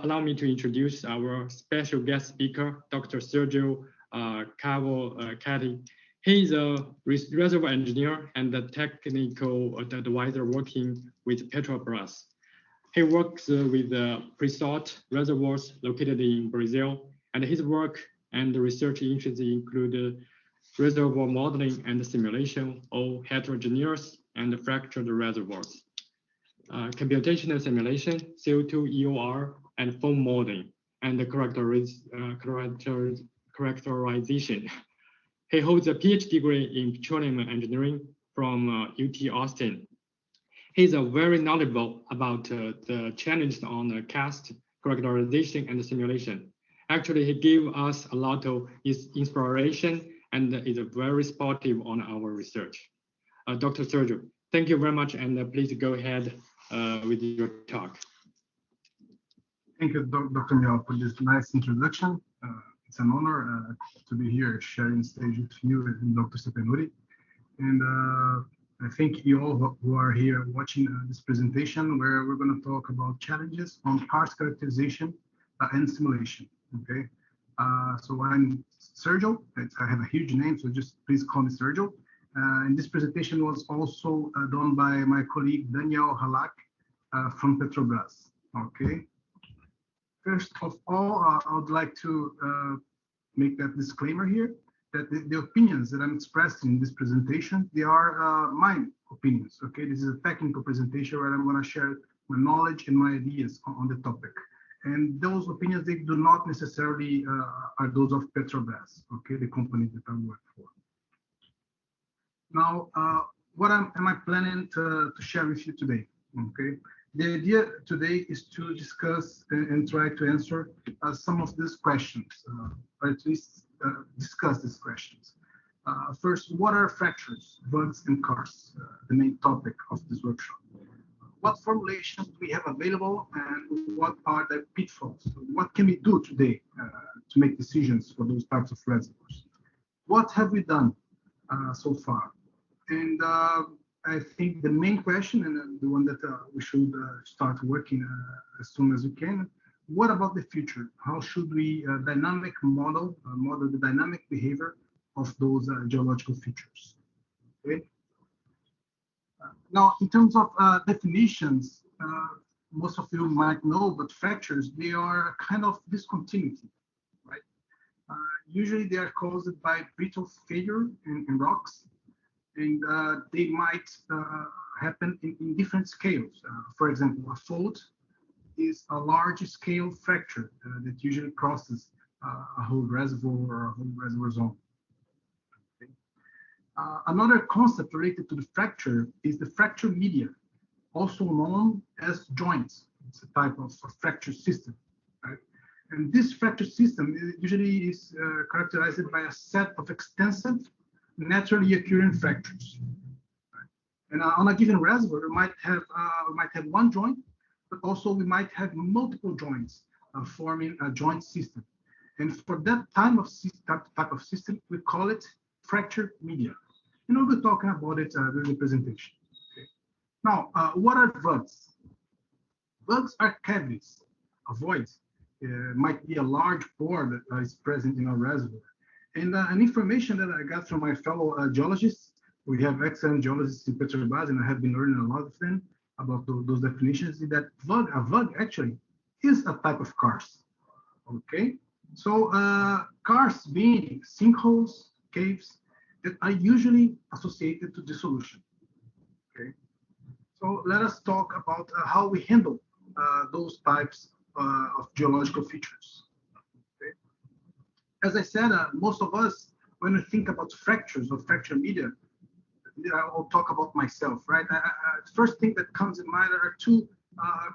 allow me to introduce our special guest speaker, Dr. Sergio Cavalcante. He is a reservoir engineer and a technical advisor working with Petrobras. He works with pre-salt reservoirs located in Brazil, and his work and research interests include reservoir modeling and simulation of heterogeneous and fractured reservoirs, computational simulation, CO2 EOR, and foam modeling, and characterization. He holds a PhD degree in petroleum engineering from UT Austin. He's very knowledgeable about the challenges on Karst, characterization, and simulation. Actually, he gave us a lot of inspiration and is very supportive on our research. Dr. Sergio, thank you very much, and please go ahead with your talk. Thank you, Dr. Miao, for this nice introduction. It's an honor to be here sharing stage with you and Dr. Stepanuri. And I thank you all who are here watching this presentation, where we're going to talk about challenges on Karst characterization and simulation. Okay, so I'm Sergio. I have a huge name, so just please call me Sergio. And this presentation was also done by my colleague Daniel Halak from Petrobras. Okay. First of all, I would like to make that disclaimer here, that the opinions that I'm expressing in this presentation, they are my opinions, okay? This is a technical presentation where I'm gonna share my knowledge and my ideas on the topic. And those opinions, they do not necessarily are those of Petrobras, okay? The company that I work for. Now, what am I planning to share with you today, okay? The idea today is to discuss and try to answer some of these questions, or at least discuss these questions. First, what are fractures, bugs, and Karst, the main topic of this workshop? What formulations do we have available, and what are the pitfalls? What can we do today to make decisions for those types of reservoirs? What have we done so far? And I think the main question, and the one that we should start working as soon as we can, what about the future? How should we dynamic model the dynamic behavior of those geological features? Okay. Now, in terms of definitions, most of you might know, but fractures, they are a kind of discontinuity, right? Usually they are caused by brittle failure in rocks, and they might happen in different scales. For example, a fault is a large scale fracture that usually crosses a whole reservoir or a whole reservoir zone. Okay. Another concept related to the fracture is the fracture media, also known as joints. It's a type of fracture system, right? And this fracture system usually is characterized by a set of extensive naturally occurring fractures. And on a given reservoir, we might have one joint, but also we might have multiple joints forming a joint system. And for that type of system, we call it fracture media. And we'll be talking about it during the presentation. Okay. Now, what are bugs? Bugs are cavities. A void might be a large pore that is present in a reservoir. And an information that I got from my fellow geologists, we have excellent geologists in Petrobras, and I have been learning a lot of them about those definitions, is that a vug actually is a type of karst. Okay, so karst being sinkholes, caves that are usually associated to dissolution. Okay, so let us talk about how we handle those types of geological features. As I said, most of us, when we think about fractures or fracture media, I'll talk about myself, right? The first thing that comes in mind are two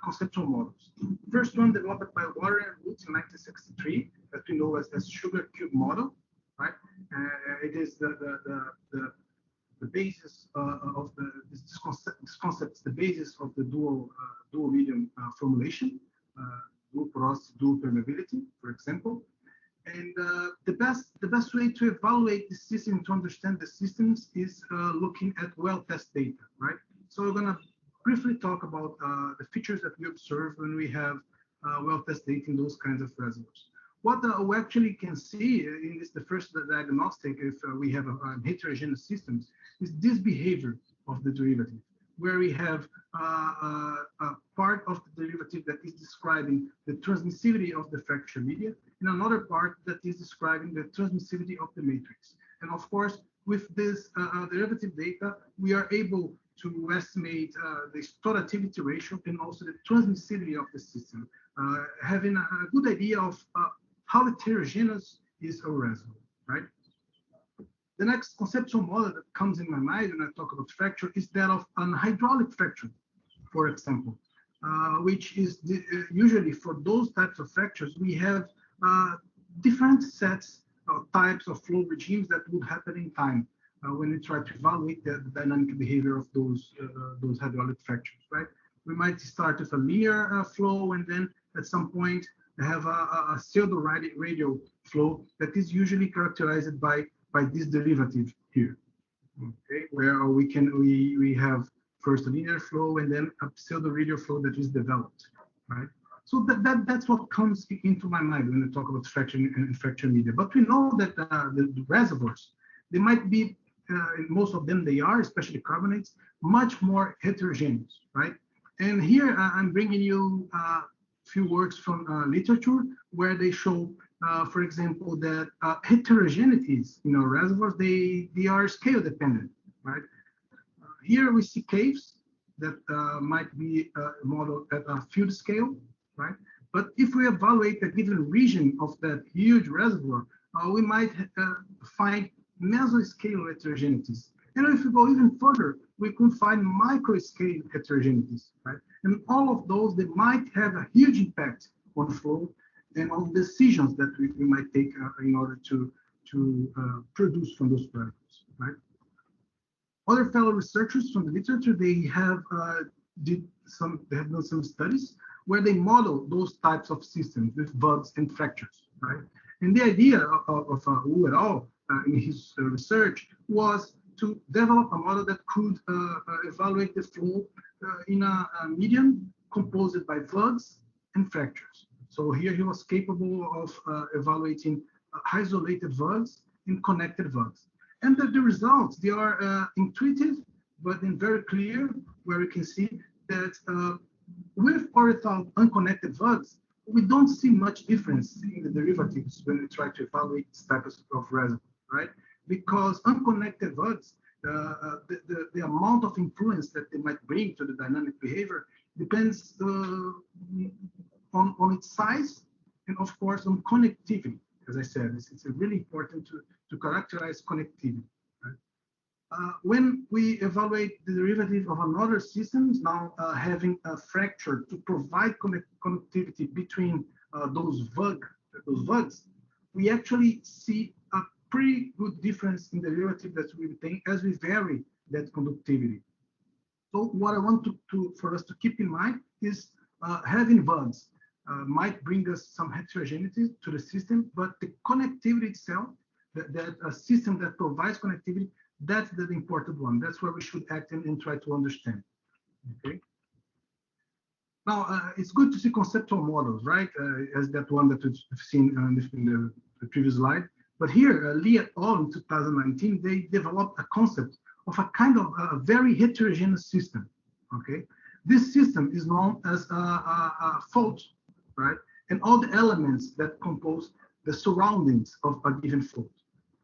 conceptual models. First one developed by Water and Woods in 1963, that we know as sugar cube model, right? It is the basis of this concept is the basis of the dual medium formulation, dual porosity, dual permeability, for example. And the best way to evaluate the system, to understand the systems, is looking at well test data, right? So we're gonna briefly talk about the features that we observe when we have well tested data in those kinds of reservoirs. What we actually can see in this, the first diagnostic, if we have a heterogeneous systems, is this behavior of the derivative, where we have a part of the derivative that is describing the transmissivity of the fracture media, and another part that is describing the transmissivity of the matrix. And of course, with this derivative data, we are able to estimate the storativity ratio and also the transmissivity of the system, having a good idea of how heterogeneous is a reservoir, right? The next conceptual model that comes in my mind when I talk about fracture is that of an hydraulic fracture, for example, which is usually for those types of fractures, we have different sets of types of flow regimes that would happen in time when we try to evaluate the dynamic behavior of those hydraulic fractures, right? We might start with a linear flow, and then at some point have a pseudo-radial flow that is usually characterized by this derivative here, okay, where we have first a linear flow and then a pseudo-radial flow that is developed, right? So that's what comes into my mind when I talk about fracture and fracture media. But we know that the reservoirs, they might be, most of them they are, especially carbonates, much more heterogeneous, right? And here I'm bringing you a few works from literature where they show, for example, that heterogeneities in our reservoirs, they are scale dependent, right? Here we see caves that might be modeled at a field scale, right? But if we evaluate a given region of that huge reservoir, we might find mesoscale heterogeneities. And if we go even further, we could find microscale heterogeneities, right? And all of those, they might have a huge impact on flow and on decisions that we might take in order to produce from those reservoirs, right? Other fellow researchers from the literature, they have done some studies where they model those types of systems with bugs and fractures, right? And the idea of Wu et al. In his research was to develop a model that could evaluate the flow in a medium composed by bugs and fractures. So here he was capable of evaluating isolated vugs and connected vugs. And the results, they are intuitive, but then very clear, where we can see that with or without unconnected vugs, we don't see much difference in the derivatives when we try to evaluate this type of reservoir, right? Because unconnected vugs, the amount of influence that they might bring to the dynamic behavior depends on its size and, of course, on connectivity. As I said, it's really important to characterize connectivity. Right? When we evaluate the derivative of another system, now having a fracture to provide connectivity between those vugs, we actually see a pretty good difference in the derivative that we obtain as we vary that conductivity. So what I want for us to keep in mind is having vugs might bring us some heterogeneity to the system, but the connectivity itself, that a system that provides connectivity, that's the important one. That's where we should act and try to understand. Okay. Now, it's good to see conceptual models, right? As that one that we've seen in the previous slide. But here, Lee et al. In 2019, they developed a concept of a kind of a very heterogeneous system. Okay. This system is known as a fault, right? And all the elements that compose the surroundings of a given fault.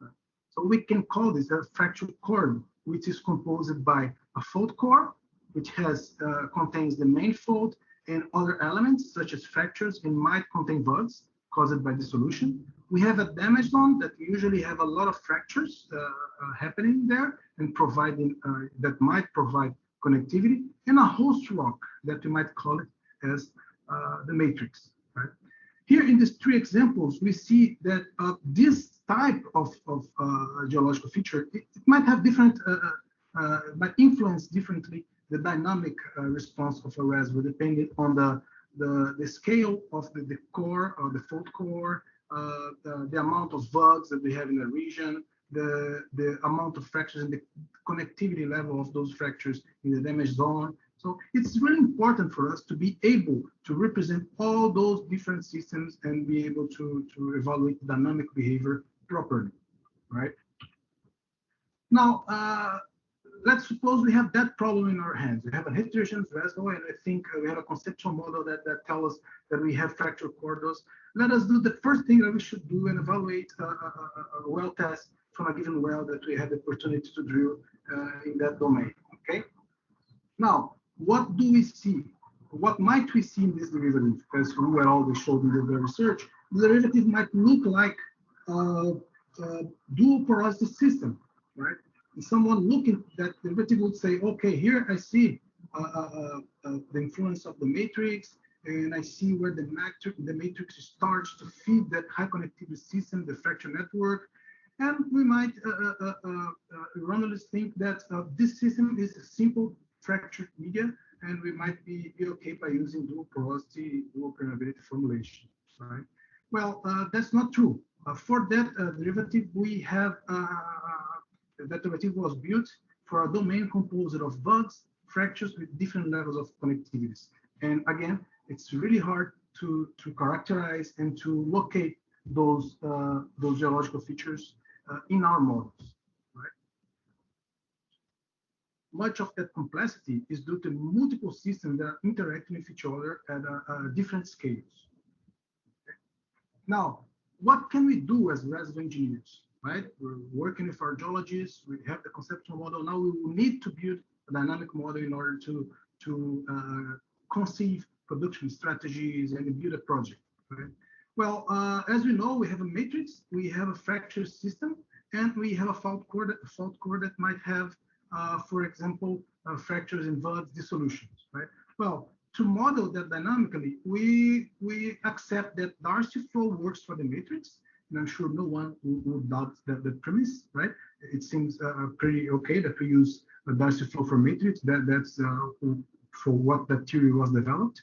Right? So we can call this a fracture core, which is composed by a fault core, which contains the main fault and other elements such as fractures and might contain bugs caused by dissolution. We have a damaged zone that usually have a lot of fractures happening there and providing that might provide connectivity, and a host rock that we might call it as the matrix. Right? Here in these three examples, we see that this type of geological feature, it might have different, might influence differently the dynamic response of a reservoir depending on the scale of the core or the fault core, the amount of bugs that we have in the region, the amount of fractures and the connectivity level of those fractures in the damage zone. So it's really important for us to be able to represent all those different systems and be able to evaluate dynamic behavior properly, right? Now, let's suppose we have that problem in our hands. We have a heterogeneous reservoir, and I think we have a conceptual model that tells us that we have fracture corridors. Let us do the first thing that we should do and evaluate a well test from a given well that we had the opportunity to drill in that domain, okay? Now, what do we see? What might we see in this derivative? As we were always showed in the research, the derivative might look like a dual porosity system, right? And someone looking at that derivative would say, okay, here I see the influence of the matrix, and I see where the matrix starts to feed that high connectivity system, the fracture network. And we might erroneously think that this system is a simple fractured media, and we might be okay by using dual porosity, dual permeability formulation, right? Well, that's not true. For that derivative, we have that derivative was built for a domain composed of bugs, fractures with different levels of connectivities. And again, it's really hard to characterize and to locate those geological features in our models, right? Much of that complexity is due to multiple systems that are interacting with each other at different scales. Okay? Now, what can we do as reservoir engineers, right? We're working with our geologists, we have the conceptual model. Now we will need to build a dynamic model in order to conceive production strategies and build a project, right? Well, as we know, we have a matrix, we have a fracture system, and we have a fault core that might have, for example, fractures in voids dissolutions, right? Well, to model that dynamically, we accept that Darcy flow works for the matrix, and I'm sure no one would doubt that premise, right? It seems pretty okay that we use a Darcy flow for matrix. That's for what that theory was developed.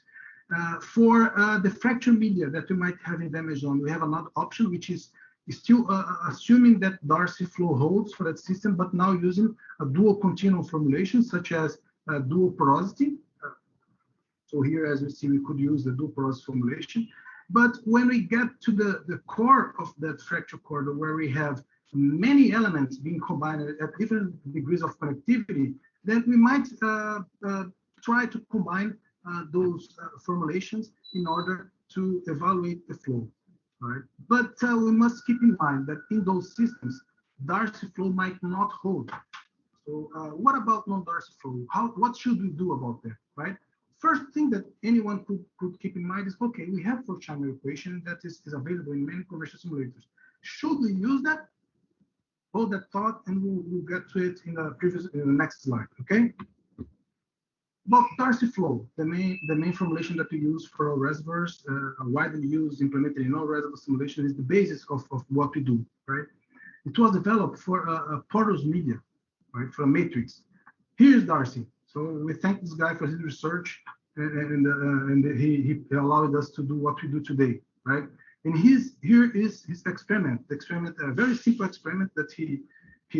For the fracture media that we might have in damage zone, we have another option, which is still assuming that Darcy flow holds for that system, but now using a dual continuum formulation, such as dual porosity. So here, as we see, we could use the dual porosity formulation. But when we get to the core of that fracture corridor, where we have many elements being combined at different degrees of connectivity, then we might try to combine those formulations in order to evaluate the flow, right? But we must keep in mind that in those systems, Darcy flow might not hold. So what about non-Darcy flow? What should we do about that, right? First thing that anyone could keep in mind is, okay, we have fourth-channel equation that is available in many commercial simulators. Should we use that? Hold that thought, and we'll get to it in the next slide, okay? About Darcy flow, the main formulation that we use for our reservoirs, widely used, implemented in all reservoir simulation, is the basis of what we do, right? It was developed for a porous media, right, for a matrix. Here's Darcy. So we thank this guy for his research, and he allowed us to do what we do today, right? And here is his experiment. The experiment, a very simple experiment that he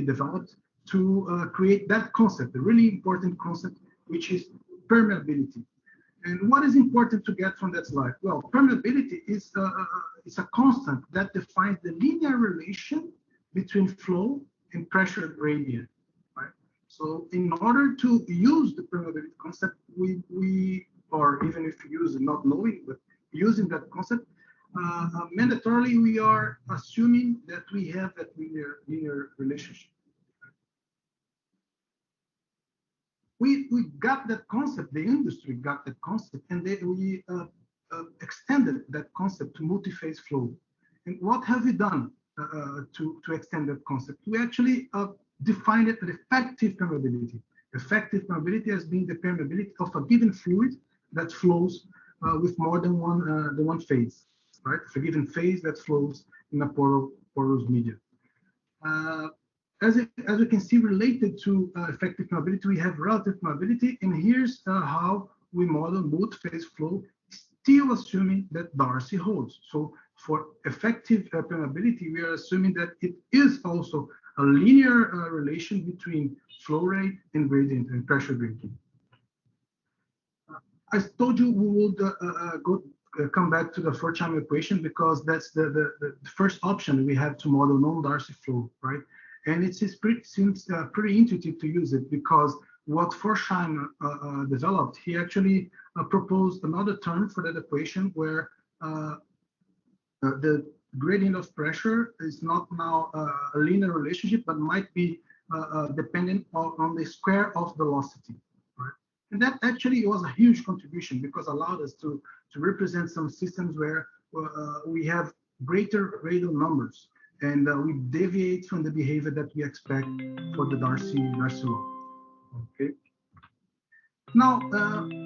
developed to create that concept, a really important concept, which is permeability. And what is important to get from that slide? Well, permeability is a constant that defines the linear relation between flow and pressure gradient, right? So in order to use the permeability concept, or even if you use it not knowing, but using that concept, mandatorily we are assuming that we have that linear relationship. We got that concept, the industry got that concept, and we extended that concept to multi-phase flow. And what have we done to extend that concept? We actually defined it as effective permeability. Effective permeability has been the permeability of a given fluid that flows with more than one phase, right? It's a given phase that flows in a porous media. As we can see, related to effective permeability, we have relative permeability, and here's how we model multi-phase flow, still assuming that Darcy holds. So for effective permeability, we are assuming that it is also a linear relation between flow rate and gradient and pressure gradient. I told you we would come back to the Forchheim equation because that's the first option we have to model non-Darcy flow, right? And it seems pretty intuitive to use it because what Forchheim developed, he actually proposed another term for that equation where the gradient of pressure is not now a linear relationship, but might be dependent on the square of velocity, right? And that actually was a huge contribution because allowed us to represent some systems where we have greater radial numbers and we deviate from the behavior that we expect for the Darcy law. Okay. Now,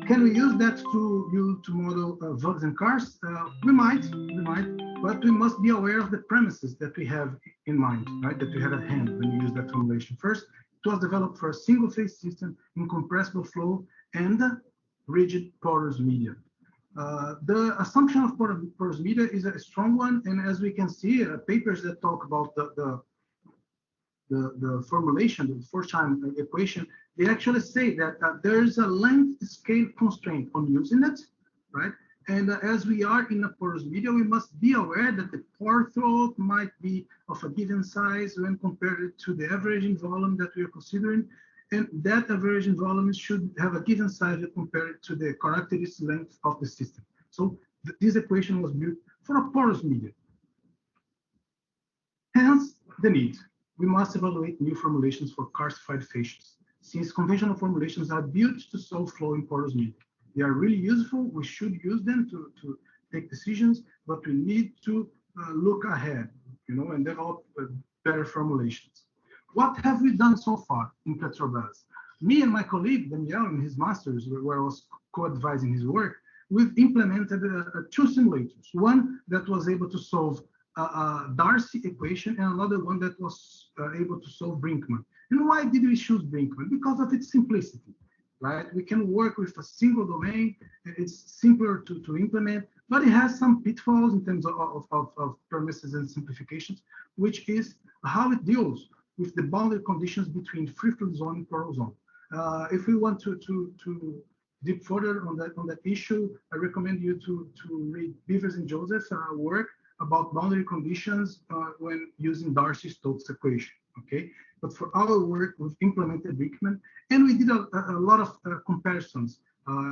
can we use that to model Vugs and Karst? We might, but we must be aware of the premises that we have in mind, right? That we have at hand when we use that formulation. First, it was developed for a single-phase system, incompressible flow, and rigid porous media. The assumption of porous media is a strong one, and as we can see, papers that talk about the formulation, the Forchheim equation, they actually say that there is a length scale constraint on using it, right? And as we are in a porous media, we must be aware that the pore throat might be of a given size when compared to the averaging volume that we are considering. And that averaging volume should have a given size when compared to the characteristic length of the system. So this equation was built for a porous media. Hence the need. We must evaluate new formulations for karstified facies, since conventional formulations are built to solve flow in porous media. They are really useful. We should use them to take decisions, but we need to look ahead, and develop better formulations. What have we done so far in Petrobras? Me and my colleague Daniel in his master's, where I was co-advising his work, we've implemented two simulators. One that was able to solve Darcy equation and another one that was able to solve Brinkmann. And why did we choose Brinkmann? Because of its simplicity, right? We can work with a single domain. It's simpler to implement, but it has some pitfalls in terms of premises and simplifications, which is how it deals with the boundary conditions between free fluid zone and porous zone. If we want to deep further on that issue, I recommend you to read Beavers and Joseph's work about boundary conditions when using Darcy-Stokes equation, okay? But for our work, we've implemented Brinkmann, and we did a lot of comparisons,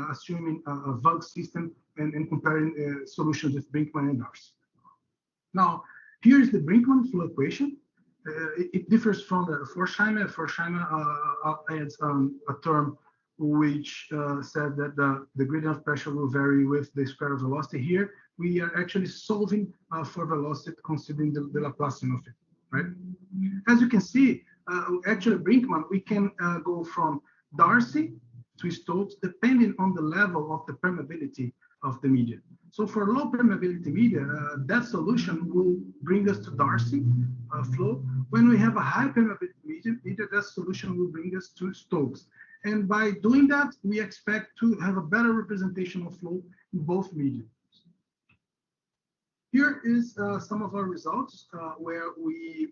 assuming a Vug system and comparing solutions with Brinkmann and Darcy. Now, here's the Brinkmann flow equation. It differs from the Forchheimer. Forchheimer adds a term which said that the gradient of pressure will vary with the square of velocity. Here, we are actually solving for velocity considering the Laplacian of it, right? As you can see, actually Brinkmann, we can go from Darcy to Stokes depending on the level of the permeability of the media. So for low permeability media, that solution will bring us to Darcy flow. When we have a high permeability media, that solution will bring us to Stokes. And by doing that, we expect to have a better representation of flow in both mediums. Here is some of our results where we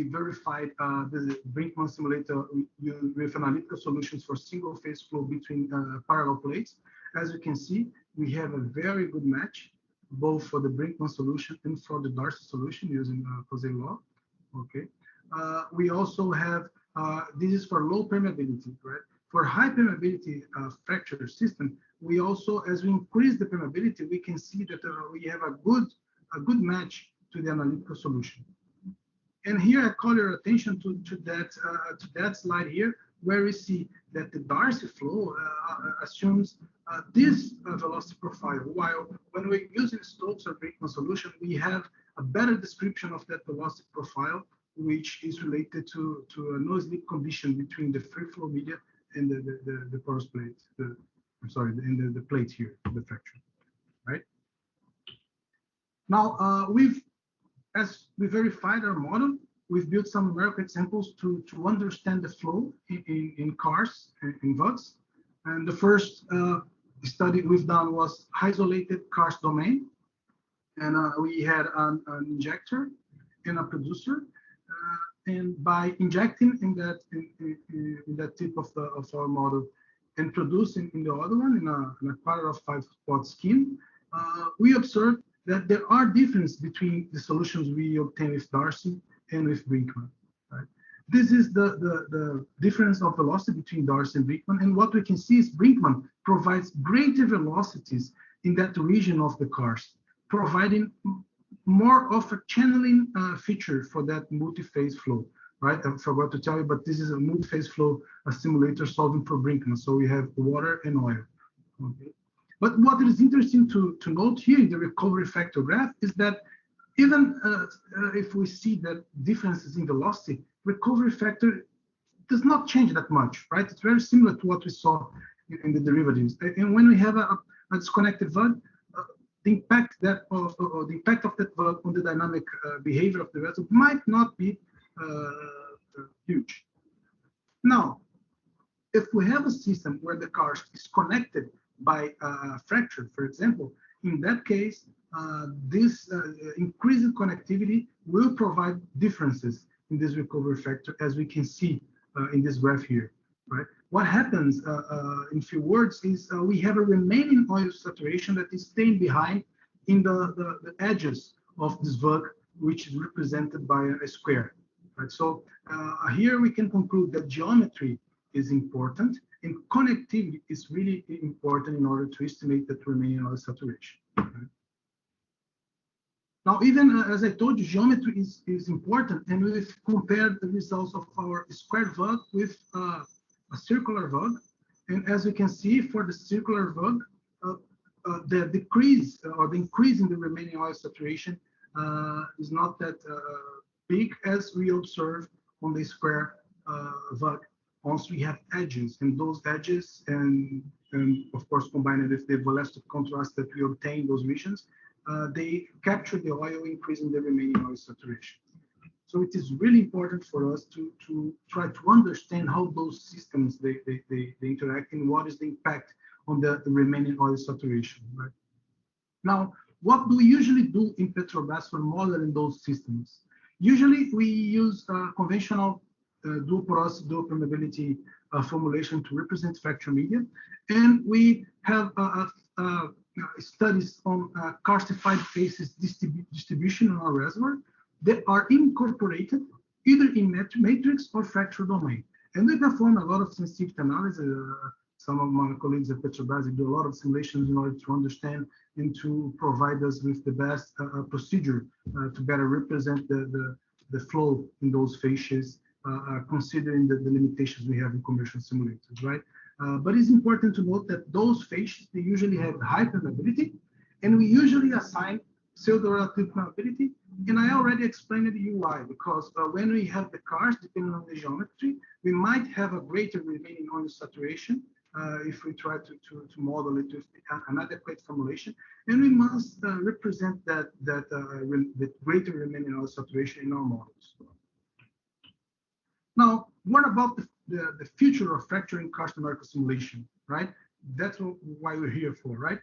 verified the Brinkmann simulator with analytical solutions for single phase flow between parallel plates. As you can see, we have a very good match, both for the Brinkmann solution and for the Darcy solution using Jose law. Okay. We also have, this is for low permeability, right? For high permeability fracture system, we also, as we increase the permeability, we can see that we have a good match to the analytical solution. And here I call your attention to that slide here, where we see that the Darcy flow assumes this velocity profile, while when we're using Stokes or Brinkmann solution, we have a better description of that velocity profile, which is related to a no-slip condition between the free flow media and the porous plate. The plate here, the fracture, right? Now, as we verified our model, we've built some numerical examples to understand the flow in Karst and in Vugs. And the first study we've done was isolated Karst domain. And we had an injector and a producer. And by injecting in that tip of our model, and produced in the other one in a quarter of 5-spot scheme, we observed that there are differences between the solutions we obtain with Darcy and with Brinkmann. Right? This is the difference of velocity between Darcy and Brinkmann. And what we can see is Brinkmann provides greater velocities in that region of the Karst, providing more of a channeling feature for that multi-phase flow. Right, I forgot to tell you, but this is a multi-phase flow simulator solving for Brinkmann. So we have water and oil. Okay. But what is interesting to note here in the recovery factor graph is that even if we see that differences in velocity, recovery factor does not change that much, right? It's very similar to what we saw in the derivatives. And when we have a disconnected VUG, the impact of that VUG on the dynamic behavior of the reservoir might not be huge. Now, if we have a system where the Karst is connected by a fracture, for example, in that case, this increased connectivity will provide differences in this recovery factor, as we can see in this graph here. Right? What happens, in few words, is we have a remaining oil saturation that is staying behind in the edges of this VUG, which is represented by a square. Right? So here we can conclude that geometry is important and connectivity is really important in order to estimate that remaining oil saturation. Right? Now, even as I told you, geometry is important, and we've compared the results of our square VUG with a circular VUG. And as you can see, for the circular VUG, the decrease or the increase in the remaining oil saturation is not that big as we observe on the square VUG once we have edges, and those edges and of course combined with the velocity contrast that we obtain in those regions, they capture the oil, increasing the remaining oil saturation. So it is really important for us to try to understand how those systems they interact and what is the impact on the remaining oil saturation. Right? Now, what do we usually do in Petrovascular model in those systems? Usually we use conventional dual porosity, dual permeability formulation to represent fracture media, and we have studies on karstified phases distribution in our reservoir that are incorporated either in matrix or fracture domain. And we perform a lot of sensitivity analysis. Some of my colleagues at Petrobras do a lot of simulations in order to understand and to provide us with the best procedure to better represent the flow in those phases, considering the limitations we have in commercial simulators, right? But it's important to note that those phases, they usually have high permeability, and we usually assign pseudo-relative permeability. And I already explained to you why, because when we have the Karst, depending on the geometry, we might have a greater remaining oil saturation if we try to model it with an adequate formulation, and we must represent that greater remaining oil saturation in our models. Now, what about the future of fracturing Karst numerical simulation, right? That's why we're here for, right?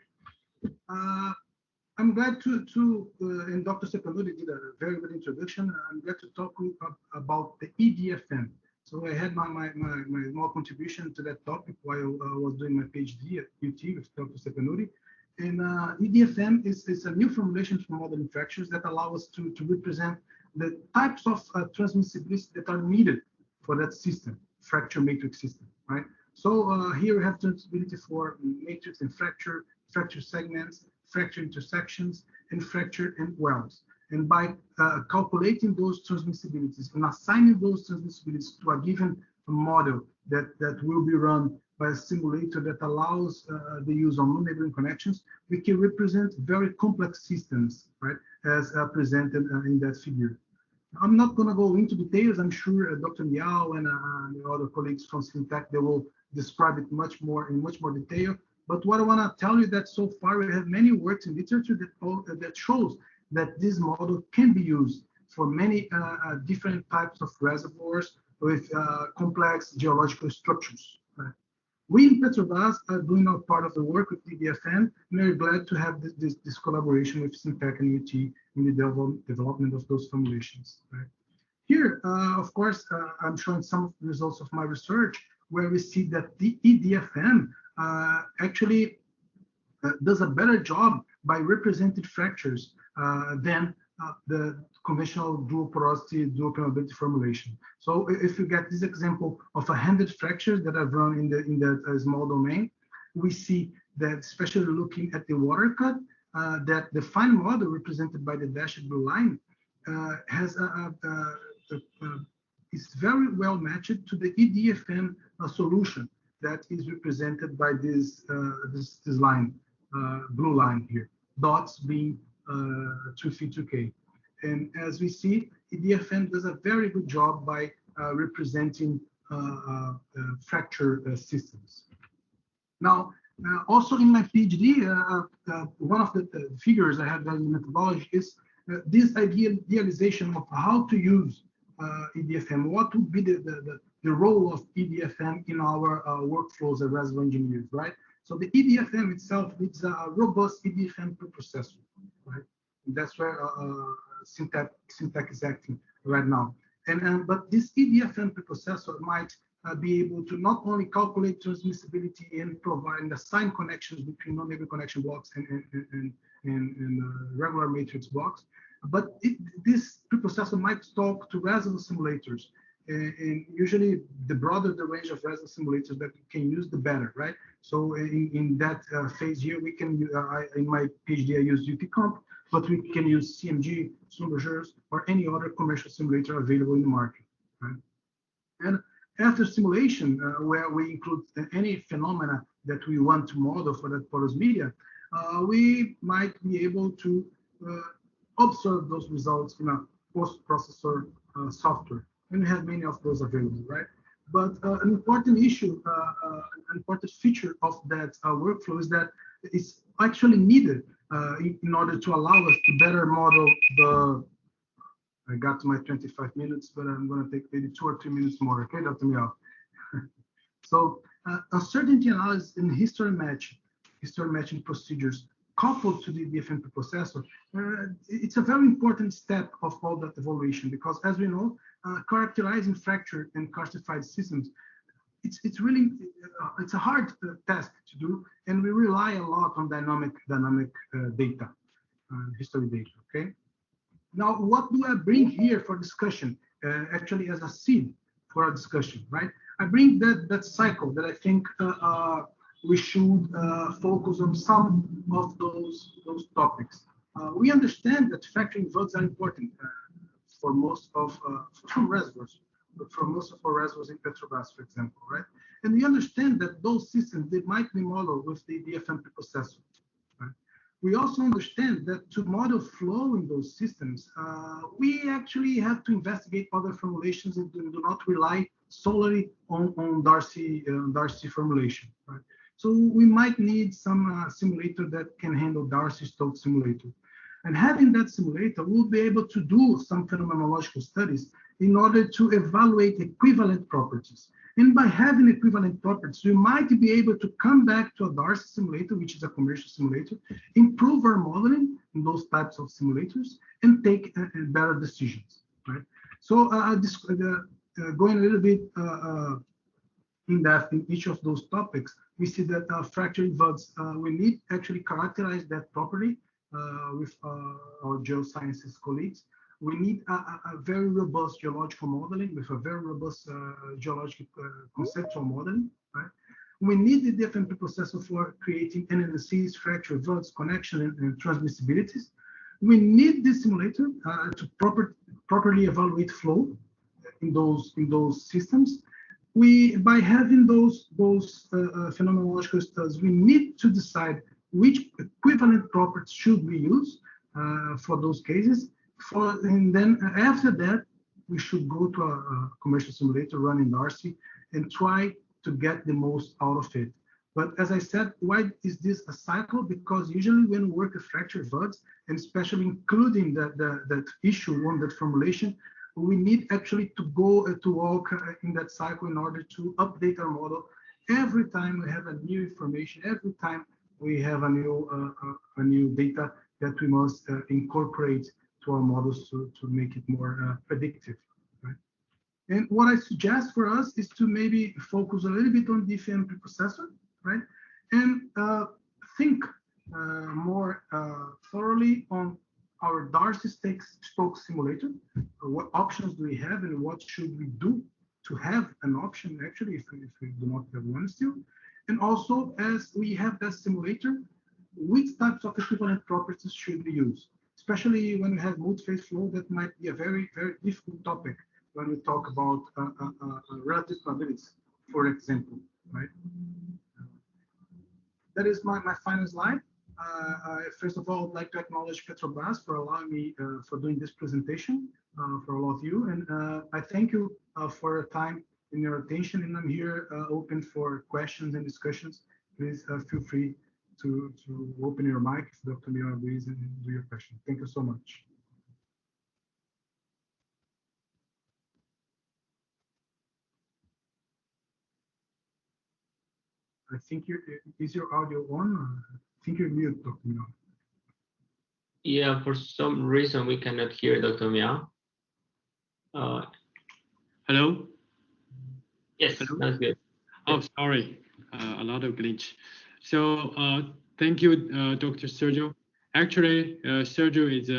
I'm glad and Dr. Stepanudi did a very good introduction. I'm glad to talk about the EDFN. So I had my small contribution to that topic while I was doing my PhD at UT with Dr. Stepanudi. And EDFN is a new formulation for modeling fractures that allow us to represent the types of transmissibility that are needed for that system, fracture matrix system, right? So here we have transmissibility for matrix and fracture segments, fracture intersections, and fracture and wells. And by calculating those transmissibilities and assigning those transmissibilities to a given model that will be run by a simulator that allows the use of non-neighboring connections, we can represent very complex systems, right, as presented in that figure. I'm not going to go into details. I'm sure Dr. Miao and other colleagues from Syntec, they will describe it in much more detail. But what I want to tell you that so far we have many works in literature that shows that this model can be used for many different types of reservoirs with complex geological structures. Right? We in Petrobras are doing our part of the work with DDFN, and we're glad to have this collaboration with Syntec and UT in the development of those formulations. Right? Here, of course, I'm showing some of the results of my research where we see that the EDFN actually does a better job by represented fractures than the conventional dual porosity, dual permeability formulation. So if you get this example of a handed fractures that I've run in the small domain, we see that, especially looking at the water cut, that the fine model represented by the dashed blue line has is very well matched to the EDFN solution that is represented by this line, blue line here, dots being 2 feet 2K. And as we see, EDFN does a very good job by representing fracture systems. Now, also in my PhD, one of the figures I have in methodology is this idealization of how to use EDFM. What would be the role of EDFM in our workflows as reservoir engineers, right? So the EDFM itself is a robust EDFM preprocessor, right? And that's where Syntac is acting right now. And but this EDFM preprocessor might be able to not only calculate transmissibility and provide and assign connections between non-neighbor connection blocks and regular matrix blocks, but this preprocessor might talk to resonance simulators. And usually, the broader the range of resonance simulators that we can use, the better, right? So in that phase here, we can, in my PhD, I use UTComp, but we can use CMG, Schlumberger's, or any other commercial simulator available in the market, right? And after simulation, where we include any phenomena that we want to model for that porous media, we might be able to observe those results in a post-processor software. And we have many of those available, right? But an important issue, an important feature of that workflow is that it's actually needed in order to allow us to better model the. I got to my 25 minutes, but I'm going to take maybe 2 or 3 minutes more. Okay, Dr. Miao. So uncertainty analysis and history matching procedures coupled to the DFN preprocessor, it's a very important step of all that evaluation, because as we know, characterizing fracture and karstified systems, it's really it's a hard task to do, and we rely a lot on dynamic data, history data. Okay. Now, what do I bring here for discussion? Actually, as a seed for a discussion, right? I bring that cycle that I think we should focus on some of those topics. We understand that fracturing votes are important for most of some reservoirs, but for most of our reservoirs in Petrovascular, for example, right? And we understand that those systems, they might be modeled with the DFN preprocessor. Right? We also understand that to model flow in those systems, we actually have to investigate other formulations and do not rely solely on Darcy formulation. Right? So we might need some simulator that can handle Darcy-Stokes simulator. And having that simulator, we'll be able to do some phenomenological studies in order to evaluate equivalent properties. And by having equivalent properties, we might be able to come back to a Darcy simulator, which is a commercial simulator, improve our modeling in those types of simulators, and take better decisions. Right? So going a little bit in depth in each of those topics, we see that fracturing votes, we need actually characterize that properly with our geosciences colleagues. We need a very robust geological modeling with a very robust geological conceptual modeling. Right? We need the different preprocessor for creating NNCs, fracture votes, connection, and transmissibilities. We need this simulator to properly evaluate flow in those systems. By having those phenomenological studies, we need to decide which equivalent properties should we use for those cases. And then after that, we should go to a commercial simulator running Darcy and try to get the most out of it. But as I said, why is this a cycle? Because usually when we work with fracture VUDs, and especially including that issue on that formulation, we need actually to go to walk in that cycle in order to update our model every time we have a new information, every time we have a new data that we must incorporate to our models to make it more predictive. Right? And what I suggest for us is to maybe focus a little bit on DFN preprocessor, right? And think more thoroughly on our Darcy spoke simulator. What options do we have and what should we do to have an option actually if we do not have one still? And also, as we have that simulator, which types of equivalent properties should we use? Especially when we have multi-phase flow, that might be a very, very difficult topic when we talk about relative probabilities, for example, right? That is my final slide. First of all, I'd like to acknowledge Petrobras for allowing me for doing this presentation for all of you. And I thank you for your time and your attention. And I'm here open for questions and discussions. Please feel free to open your mic if Dr. Mio agrees and do your question. Thank you so much. I think is your audio on? I think you're mute, Dr. Mio. Yeah, for some reason we cannot hear Dr. Miao. Hello? Yes, Hello? that's good. Oh, sorry, a lot of glitch. So thank you, Dr. Sergio. Actually, Sergio is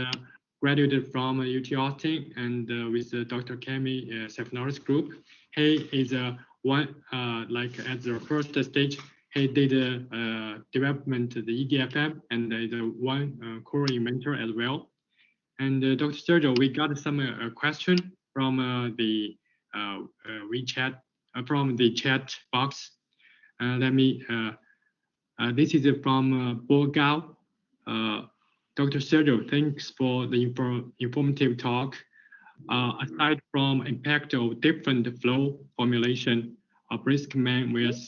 graduated from UT Austin and with Dr. Kemi Sefnoris group. He is one, like at the first stage, he did development the EDFM and is one core inventor as well. And Dr. Sergio, we got some question from the WeChat, from the chat box. Let me, this is from Borgao. Dr. Sergio, thanks for the informative talk. Aside from impact of different flow formulation of Briskman with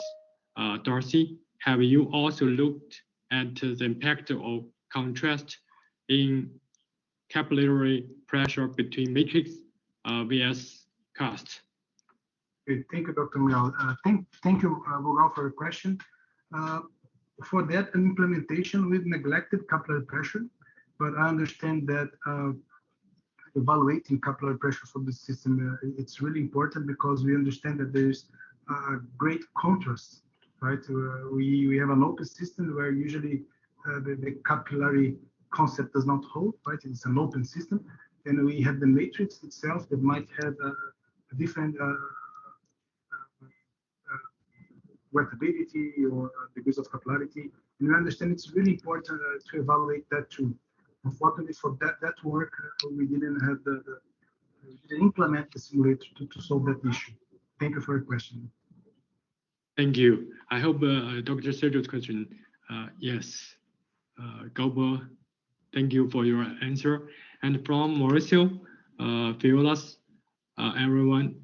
Darcy, have you also looked at the impact of contrast in capillary pressure between matrix vs Karst? Thank you, Dr. Mio. Thank you, Borgao, for your question. For that implementation, we've neglected capillary pressure, but I understand that evaluating capillary pressure for the system, it's really important because we understand that there's great contrast, right? We have an open system where usually the capillary concept does not hold, right? It's an open system. And we have the matrix itself that might have a different workability or degrees of capillarity. And we understand it's really important to evaluate that too. Unfortunately, for that work, we didn't have we didn't implement the simulator to solve that issue. Thank you for your question. Thank you. I hope Dr. Sergio's question, yes. Gilbert, thank you for your answer. And from Mauricio, Fiolas, everyone,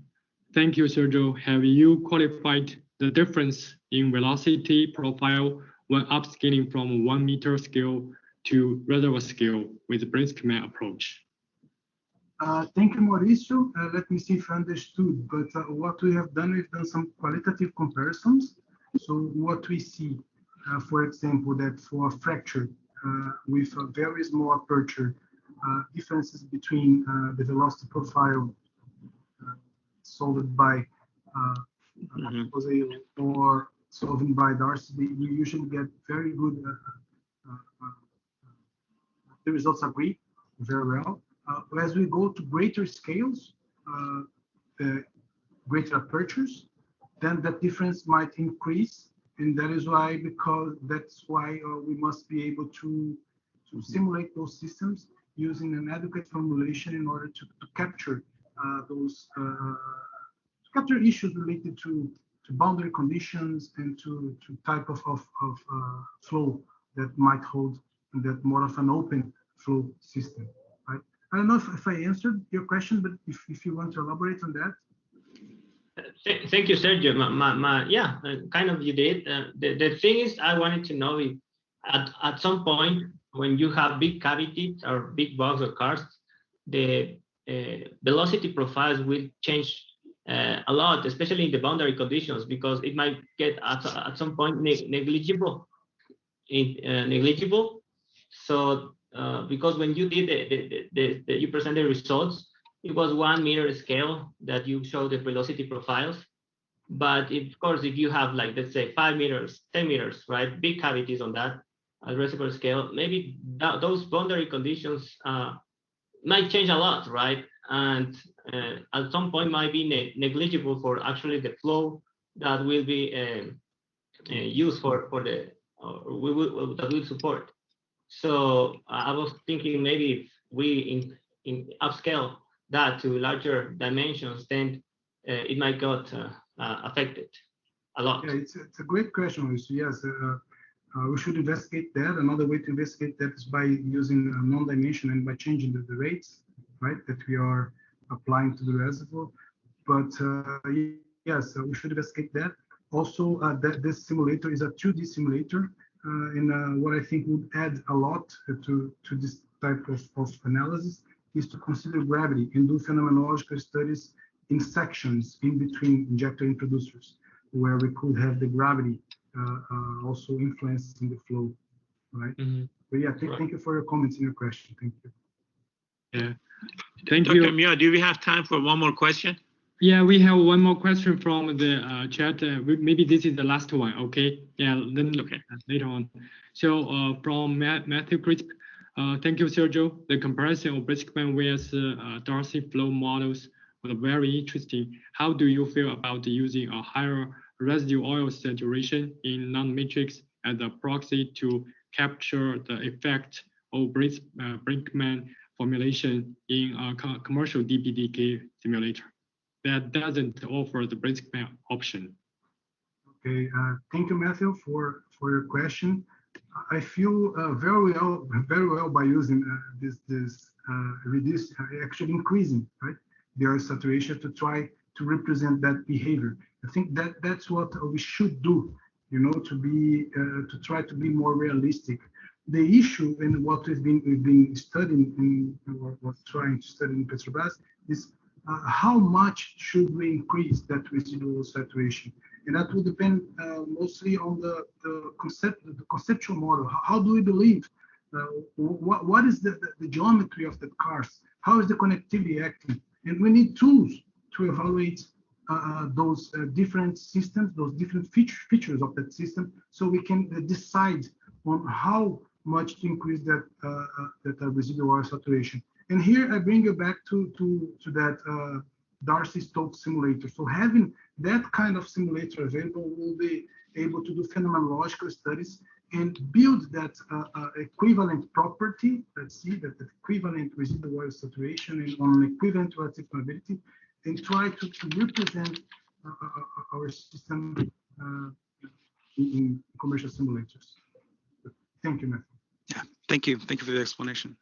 thank you, Sergio. Have you qualified the difference in velocity profile when upscaling from 1 meter scale to reservoir scale with the Briskman approach? Thank you, Mauricio. Let me see if I understood. But what we have done, we've done some qualitative comparisons. So what we see, for example, that for a fracture with a very small aperture, differences between the velocity profile solved by or solved by Darcy, we usually get very good. The results agree very well. As we go to greater scales, greater apertures, then that difference might increase, and that is why we must be able to simulate those systems using an adequate formulation in order to capture those capture issues related to boundary conditions and to type of flow that might hold in that more of an open flow system. Right? I don't know if I answered your question, but if you want to elaborate on that. Thank you, Sergio. Yeah, kind of you did. The thing is, I wanted to know if at some point when you have big cavities or big bugs or karsts, the velocity profiles will change a lot, especially in the boundary conditions, because it might get at some point negligible. So because when you did you presented results, it was 1 meter scale that you show the velocity profiles. But of course, if you have like, let's say 5 meters, 10 meters, right, big cavities on that reservoir scale, maybe those boundary conditions might change a lot, right? And at some point might be negligible for actually the flow that will be used for the that will support. So I was thinking maybe if we in upscale that to larger dimensions, then it might got affected a lot. Yeah, it's a great question, Luis. Yes, we should investigate that. Another way to investigate that is by using a non-dimension and by changing the rates, right, that we are applying to the reservoir. But yes, we should investigate that. Also, that this simulator is a 2D simulator, and what I think would add a lot to this type of analysis is to consider gravity and do phenomenological studies in sections in between injector and producers, where we could have the gravity also influencing the flow, right? Mm-hmm. But yeah, thank you for your comments and your question. Thank you. Yeah, thank Dr. you. Muir, do we have time for one more question? Yeah, we have one more question from the chat. Maybe this is the last one. Okay. Yeah. Then okay. Later on. So from Matthew Crisp, thank you, Sergio. The comparison of Briskman with Darcy flow models was very interesting. How do you feel about using a higher residue oil saturation in non-matrix as a proxy to capture the effect of Brinkman formulation in a commercial DPDK simulator that doesn't offer the Brinkman option? Okay, thank you, Matthew, for your question. I feel very well by using this reduce, actually increasing, right, the oil saturation to try to represent that behavior. I think that's what we should do, you know, to try to be more realistic. The issue and what we've been studying and what trying to study in Petrobras is how much should we increase that residual saturation, and that will depend mostly on the conceptual model. How do we believe? What is the geometry of the Karst? How is the connectivity acting? And we need tools to evaluate those different systems, those different features of that system, so we can decide on how much to increase that residual oil saturation. And here I bring you back to that Darcy-Stokes simulator. So having that kind of simulator available, will be able to do phenomenological studies and build that equivalent property. Let's see that the equivalent residual oil saturation and on an equivalent relative probability, and try to represent our system in commercial simulators. Thank you, Matthew. Yeah, thank you for the explanation.